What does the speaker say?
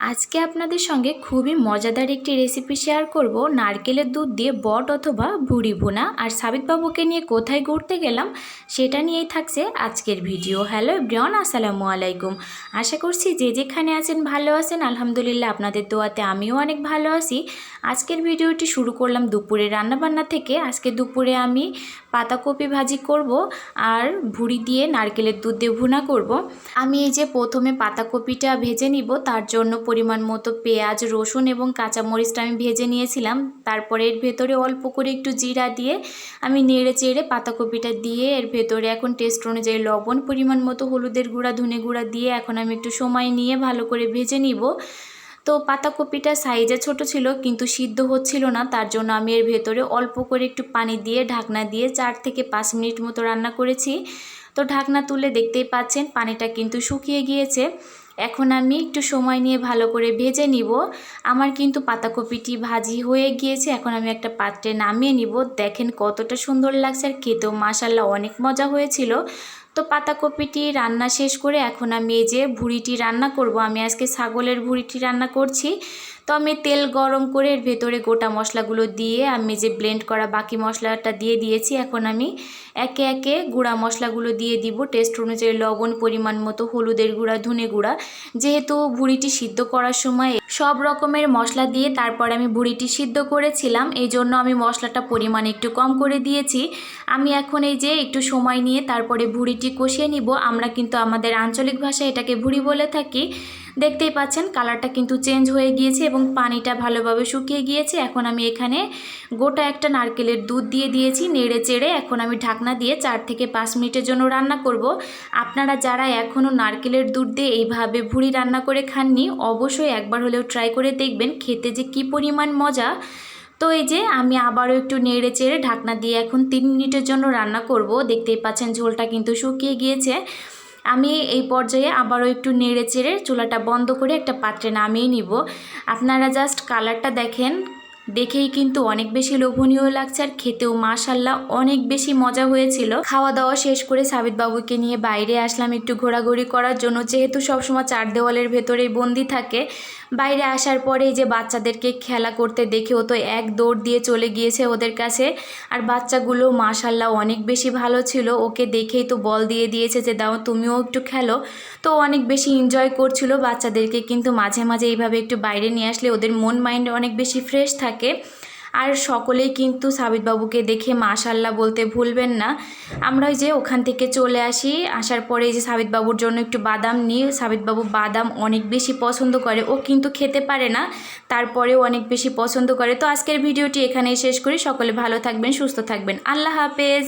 আজকে আপনাদের সঙ্গে খুবই মজাদার একটি রেসিপি শেয়ার করব। নারকেলের দুধ দিয়ে বট অথবা ভুড়ি ভুনা। আর সাবিতবাবুকে নিয়ে কোথায় ঘুরতে গেলাম সেটা নিয়েই থাকছে আজকের ভিডিও। হ্যালো এভরিওয়ান, আসসালামু আলাইকুম। আশা করছি যে যেখানে আছেন ভালো আছেন। আলহামদুলিল্লাহ আপনাদের দোয়াতে আমিও অনেক ভালো আছি। আজকের ভিডিওটি শুরু করলাম দুপুরে রান্নাবান্না থেকে। আজকে দুপুরে আমি পাতাকপি ভাজি করব আর ভুড়ি দিয়ে নারকেলের দুধ দিয়ে ভুনা করব। আমি এই যে প্রথমে পাতাকপিটা ভেজে নিব, তার জন্য পরিমাণ মতো পেঁয়াজ, রসুন এবং কাঁচামরিচটা আমি ভেজে নিয়েছিলাম। তারপরে এর ভেতরে অল্প করে একটু জিরা দিয়ে আমি নেড়ে চেড়ে পাতাকপিটা দিয়ে এর ভেতরে এখন টেস্ট অনুযায়ী লবণ, পরিমাণ মতো হলুদের গুঁড়া, ধনে গুঁড়া দিয়ে এখন আমি একটু সময় নিয়ে ভালো করে ভেজে নিব। তো পাতাকপিটা সাইজে ছোট ছিল কিন্তু সিদ্ধ হচ্ছিল না, তার জন্য আমি এর ভেতরে অল্প করে একটু পানি দিয়ে ঢাকনা দিয়ে 4 থেকে 5 মিনিট মতো রান্না করেছি। তো ঢাকনা তুলে দেখতেই পাচ্ছেন পানিটা কিন্তু শুকিয়ে গিয়েছে। এখন আমি একটু সময় নিয়ে ভালো করে ভেজে নিব। আমার কিন্তু পাতাকপিটি ভাজি হয়ে গিয়েছে। এখন আমি একটা পাত্রে নামিয়ে নিব। দেখেন কতটা সুন্দর লাগছে আর খেতেও মাশাআল্লাহ অনেক মজা হয়েছিল। তো পাতাকপিটি রান্না শেষ করে এখন আমি এই যে ভুড়িটি রান্না করব। আমি আজকে ছাগলের ভুড়িটি রান্না করছি। তো আমি তেল গরম করে এর ভেতরে গোটা মশলাগুলো দিয়ে আমি যে ব্লেন্ড করা বাকি মশলাটা দিয়ে দিয়েছি। এখন আমি একে একে গুঁড়া মশলাগুলো দিয়ে দিব। টেস্ট অনুযায়ী লবণ, পরিমাণ মতো হলুদের গুঁড়া, ধনে গুঁড়া। যেহেতু ভুড়িটি সিদ্ধ করার সময় সব রকমের মশলা দিয়ে তারপর আমি ভুড়িটি সিদ্ধ করেছিলাম, এই জন্য আমি মশলাটা পরিমাণ একটু কম করে দিয়েছি। আমি এখন এই যে একটু সময় নিয়ে তারপরে ভুড়িটি কষিয়ে নিব। আমরা কিন্তু আমাদের আঞ্চলিক ভাষায় এটাকে ভুড়ি বলে থাকি। দেখতেই পাচ্ছেন কালারটা কিন্তু চেঞ্জ হয়ে গিয়েছে এবং পানিটা ভালোভাবে শুকিয়ে গিয়েছে। এখন আমি এখানে গোটা একটা নারকেলের দুধ দিয়ে দিয়েছি, নেড়ে চেড়ে এখন আমি ঢাকনা দিয়ে 4 থেকে 5 মিনিটের জন্য রান্না করব। আপনারা যারা এখনও নারকেলের দুধ দিয়ে এইভাবে ভুড়ি রান্না করে খাননি, অবশ্যই একবার হলেও ট্রাই করে দেখবেন, খেতে যে কী পরিমাণ মজা। তো এই যে আমি আবারও একটু নেড়ে চেড়ে ঢাকনা দিয়ে এখন 3 মিনিটের জন্য রান্না করব। দেখতেই পাচ্ছেন ঝোলটা কিন্তু শুকিয়ে গিয়েছে। আমি এই পর্যায়ে আবারও একটু নেড়ে চেড়ে চুলাটা বন্ধ করে একটা পাত্রে নামিয়ে নিব। আপনারা জাস্ট কালারটা দেখেন, দেখেই কিন্তু অনেক বেশি লোভনীয় লাগছে আর খেতেও মাশাআল্লাহ অনেক বেশি মজা হয়েছিল। খাওয়া দাওয়া শেষ করে সাবিতবাবুকে নিয়ে বাইরে আসলাম একটু ঘোরাঘুরি করার জন্য। যেহেতু সবসময় 4 দেওয়ালের ভেতরেই বন্দি থাকে, বাইরে আসার পরে যে বাচ্চাদেরকে খেলা করতে দেখে ও তো এক দৌড় দিয়ে চলে গিয়েছে ওদের কাছে। আর বাচ্চাগুলো মাশাআল্লাহ অনেক বেশি ভালো ছিল, ওকে দেখেই তো বল দিয়ে দিয়েছে যে দাও তুমিও একটু খেলো। তো অনেক বেশি এনজয় করছিল। বাচ্চাদেরকে কিন্তু মাঝে মাঝে এইভাবে একটু বাইরে নিয়ে আসলে ওদের মন মাইন্ড অনেক বেশি ফ্রেশ থাকে। আর সকলেই কিন্তু সাবিতবাবুকে দেখে মাশাআল্লাহ বলতে ভুলবেন না। আমরা ওই যে ওখান থেকে চলে আসি, আসার পরে এই যে সাবিতবাবুর জন্য একটু বাদাম নিই। সাবিতবাবু বাদাম অনেক বেশি পছন্দ করে, ও কিন্তু খেতে পারে না, তারপরেও অনেক বেশি পছন্দ করে। তো আজকের ভিডিওটি এখানেই শেষ করি। সকলে ভালো থাকবেন, সুস্থ থাকবেন। আল্লাহ হাফেজ।